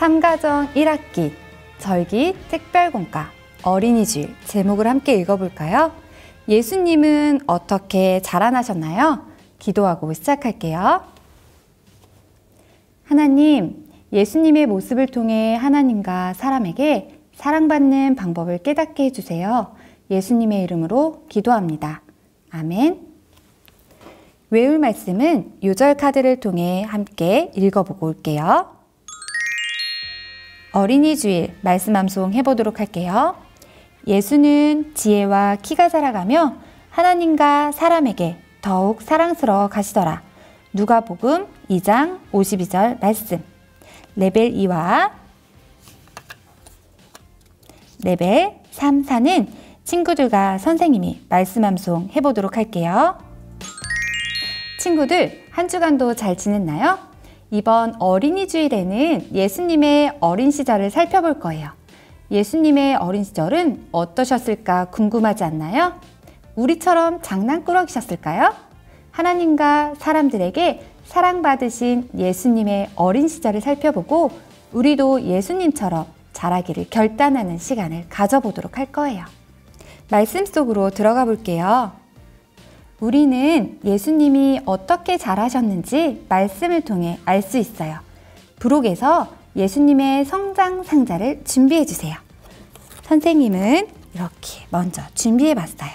삼가정 1학기 절기 특별공과 어린이주일 제목을 함께 읽어볼까요? 예수님은 어떻게 자라나셨나요? 기도하고 시작할게요. 하나님, 예수님의 모습을 통해 하나님과 사람에게 사랑받는 방법을 깨닫게 해주세요. 예수님의 이름으로 기도합니다. 아멘. 외울 말씀은 요절 카드를 통해 함께 읽어보고 올게요. 어린이 주일 말씀 암송 해보도록 할게요. 예수는 지혜와 키가 자라가며 하나님과 사람에게 더욱 사랑스러워 가시더라. 누가복음 2장 52절 말씀. 레벨 2와 레벨 3, 4는 친구들과 선생님이 말씀 암송 해보도록 할게요. 친구들, 한 주간도 잘 지냈나요? 이번 어린이 주일에는 예수님의 어린 시절을 살펴볼 거예요. 예수님의 어린 시절은 어떠셨을까 궁금하지 않나요? 우리처럼 장난꾸러기셨을까요? 하나님과 사람들에게 사랑받으신 예수님의 어린 시절을 살펴보고 우리도 예수님처럼 자라기를 결단하는 시간을 가져보도록 할 거예요. 말씀 속으로 들어가 볼게요. 우리는 예수님이 어떻게 자라셨는지 말씀을 통해 알 수 있어요. 부록에서 예수님의 성장 상자를 준비해 주세요. 선생님은 이렇게 먼저 준비해 봤어요.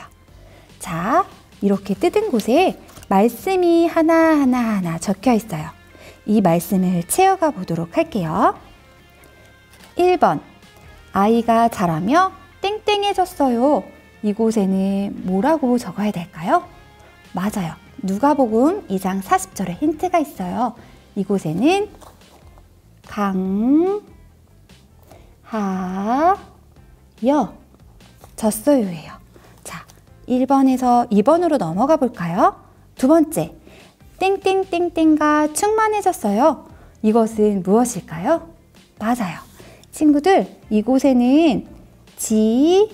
자, 이렇게 뜯은 곳에 말씀이 하나하나 적혀 있어요. 이 말씀을 채워가 보도록 할게요. 1번, 아이가 자라며 땡땡해졌어요. 이곳에는 뭐라고 적어야 될까요? 맞아요. 누가복음 2장 40절에 힌트가 있어요. 이곳에는 졌어요예요. 자, 1번에서 2번으로 넘어가 볼까요? 두 번째, 땡땡땡땡가 충만해졌어요. 이것은 무엇일까요? 맞아요. 친구들, 이곳에는 지혜라고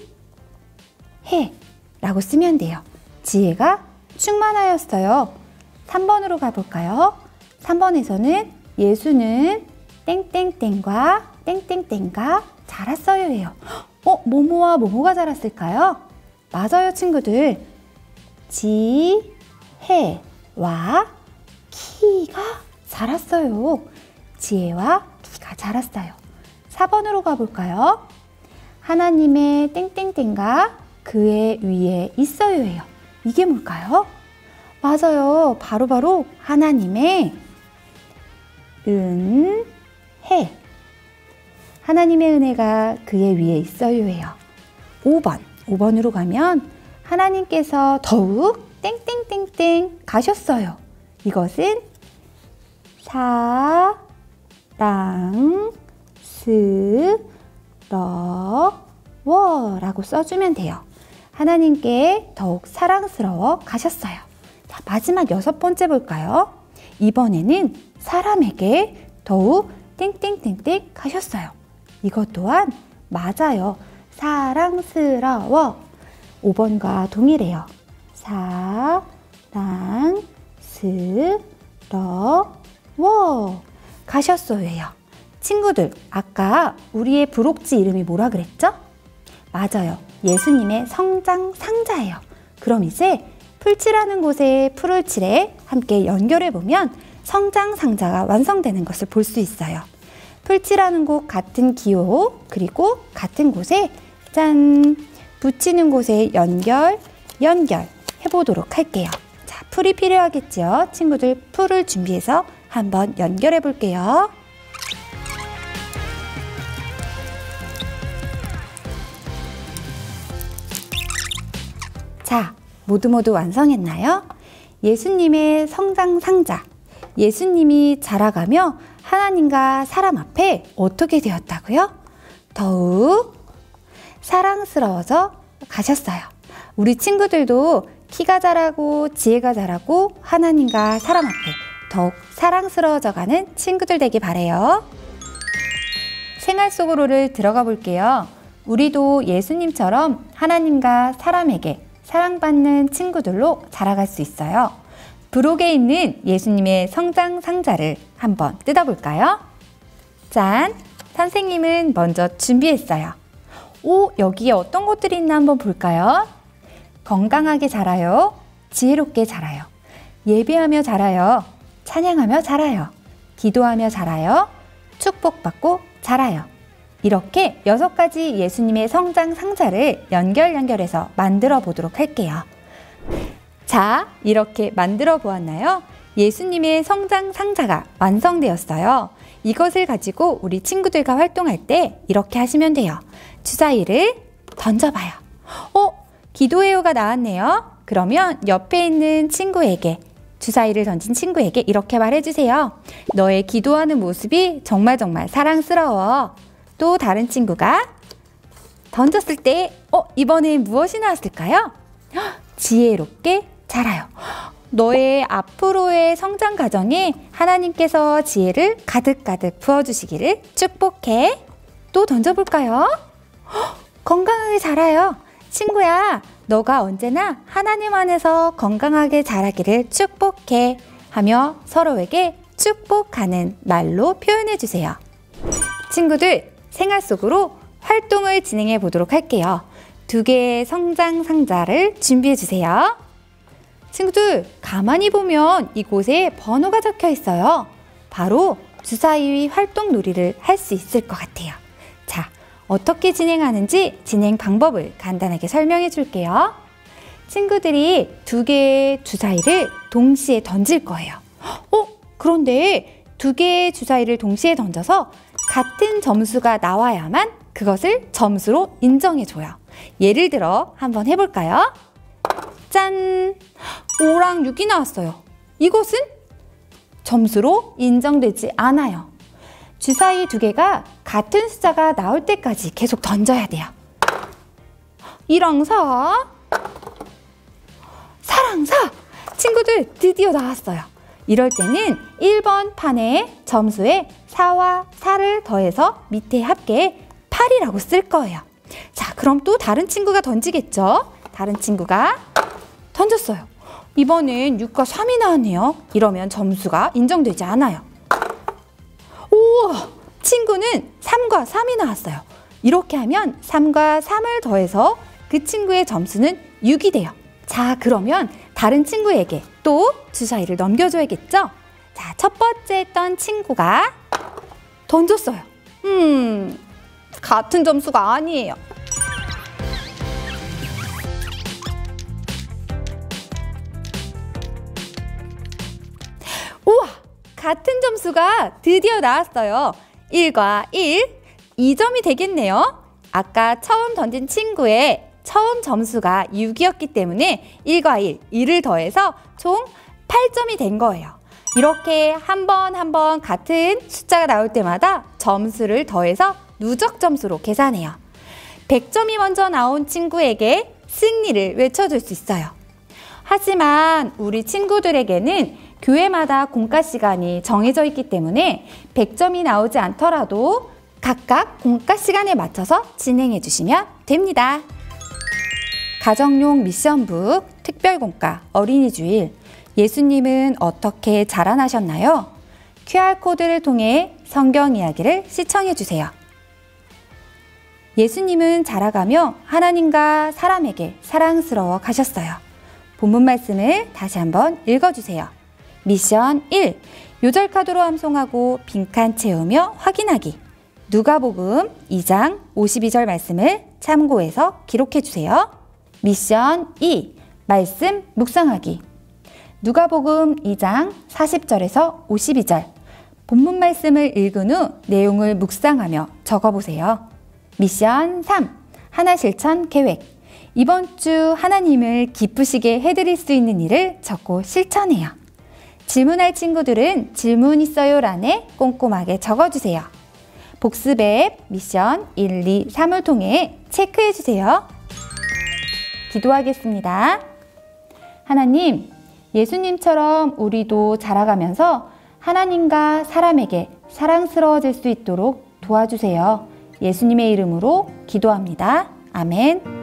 쓰면 돼요. 지혜가 충만하였어요. 3번으로 가볼까요? 3번에서는 예수는 땡땡땡과 땡땡땡가 자랐어요예요. 뭐뭐와 뭐뭐가 자랐을까요? 맞아요, 친구들. 지혜와 키가 자랐어요. 지혜와 키가 자랐어요. 4번으로 가볼까요? 하나님의 땡땡땡가 그의 위에 있어요예요. 이게 뭘까요? 맞아요. 바로 하나님의 은혜. 하나님의 은혜가 그의 위에 있어요예요. 5번으로 가면 하나님께서 더욱 땡땡땡땡 가셨어요. 이것은 사랑스러워라고 써주면 돼요. 하나님께 더욱 사랑스러워 가셨어요. 자, 마지막 6번째 볼까요? 이번에는 사람에게 더욱 땡땡땡땡 가셨어요. 이것 또한 맞아요. 사랑스러워. 5번과 동일해요. 사랑스러워 가셨어요예요. 친구들, 아까 우리의 부록지 이름이 뭐라 그랬죠? 맞아요. 예수님의 성장 상자예요. 그럼 이제 풀칠하는 곳에 풀을 칠해 함께 연결해보면 성장 상자가 완성되는 것을 볼 수 있어요. 풀칠하는 곳 같은 기호, 그리고 같은 곳에 짠! 붙이는 곳에 연결 해보도록 할게요. 자, 풀이 필요하겠죠? 친구들, 풀을 준비해서 한번 연결해 볼게요. 자, 모두 완성했나요? 예수님의 성장 상자. 예수님이 자라가며 하나님과 사람 앞에 어떻게 되었다고요? 더욱 사랑스러워져 가셨어요. 우리 친구들도 키가 자라고 지혜가 자라고 하나님과 사람 앞에 더욱 사랑스러워져 가는 친구들 되길 바래요. 생활 속으로를 들어가 볼게요. 우리도 예수님처럼 하나님과 사람에게 사랑받는 친구들로 자라갈 수 있어요. 부록에 있는 예수님의 성장 상자를 한번 뜯어볼까요? 짠! 선생님은 먼저 준비했어요. 오, 여기에 어떤 것들이 있나 한번 볼까요? 건강하게 자라요. 지혜롭게 자라요. 예배하며 자라요. 찬양하며 자라요. 기도하며 자라요. 축복받고 자라요. 이렇게 6가지 예수님의 성장 상자를 연결해서 만들어 보도록 할게요. 자, 이렇게 만들어 보았나요? 예수님의 성장 상자가 완성되었어요. 이것을 가지고 우리 친구들과 활동할 때 이렇게 하시면 돼요. 주사위를 던져봐요. 기도해요가 나왔네요. 그러면 옆에 있는 친구에게, 주사위를 던진 친구에게 이렇게 말해주세요. 너의 기도하는 모습이 정말 사랑스러워. 또 다른 친구가 던졌을 때 이번엔 무엇이 나왔을까요? 지혜롭게 자라요. 너의 앞으로의 성장 과정에 하나님께서 지혜를 가득가득 부어주시기를 축복해. 또 던져볼까요? 건강하게 자라요. 친구야, 너가 언제나 하나님 안에서 건강하게 자라기를 축복해 하며 서로에게 축복하는 말로 표현해 주세요. 친구들, 생활 속으로 활동을 진행해 보도록 할게요. 2개의 성장 상자를 준비해 주세요. 친구들, 가만히 보면 이곳에 번호가 적혀 있어요. 바로 주사위 활동 놀이를 할 수 있을 것 같아요. 자, 어떻게 진행하는지 진행 방법을 간단하게 설명해 줄게요. 친구들이 2개의 주사위를 동시에 던질 거예요. 그런데 2개의 주사위를 동시에 던져서 같은 점수가 나와야만 그것을 점수로 인정해 줘요. 예를 들어 한번 해볼까요? 짠! 5랑 6이 나왔어요. 이것은 점수로 인정되지 않아요. 주사위 2개가 같은 숫자가 나올 때까지 계속 던져야 돼요. 1랑 4, 4랑 4! 친구들, 드디어 나왔어요. 이럴 때는 1번 판의 점수에 4와 4를 더해서 밑에 합계 8이라고 쓸 거예요. 자, 그럼 또 다른 친구가 던지겠죠? 다른 친구가 던졌어요. 이번엔 6과 3이 나왔네요. 이러면 점수가 인정되지 않아요. 우와! 친구는 3과 3이 나왔어요. 이렇게 하면 3과 3을 더해서 그 친구의 점수는 6이 돼요. 자, 그러면 다른 친구에게 또 주사위를 넘겨줘야겠죠? 자, 첫 번째 했던 친구가 던졌어요. 같은 점수가 아니에요. 우와! 같은 점수가 드디어 나왔어요. 1과 1, 2점이 되겠네요. 아까 처음 던진 친구의 처음 점수가 6이었기 때문에 1과 1, 2를 더해서 총 8점이 된 거예요. 이렇게 한 번 같은 숫자가 나올 때마다 점수를 더해서 누적 점수로 계산해요. 100점이 먼저 나온 친구에게 승리를 외쳐줄 수 있어요. 하지만 우리 친구들에게는 교회마다 공과 시간이 정해져 있기 때문에 100점이 나오지 않더라도 각각 공과 시간에 맞춰서 진행해 주시면 됩니다. 가정용 미션북, 특별공과, 어린이 주일, 예수님은 어떻게 자라나셨나요? QR코드를 통해 성경 이야기를 시청해 주세요. 예수님은 자라가며 하나님과 사람에게 사랑스러워 가셨어요. 본문 말씀을 다시 한번 읽어주세요. 미션 1. 요절 카드로 암송하고 빈칸 채우며 확인하기. 누가복음 2장 52절 말씀을 참고해서 기록해 주세요. 미션 2. 말씀 묵상하기. 누가복음 2장 40절에서 52절. 본문 말씀을 읽은 후 내용을 묵상하며 적어보세요. 미션 3. 하나 실천 계획. 이번 주 하나님을 기쁘시게 해드릴 수 있는 일을 적고 실천해요. 질문할 친구들은 질문 있어요 란에 꼼꼼하게 적어주세요. 복습 앱 미션 1, 2, 3을 통해 체크해주세요. 기도하겠습니다. 하나님, 예수님처럼 우리도 자라가면서 하나님과 사람에게 사랑스러워질 수 있도록 도와주세요. 예수님의 이름으로 기도합니다. 아멘.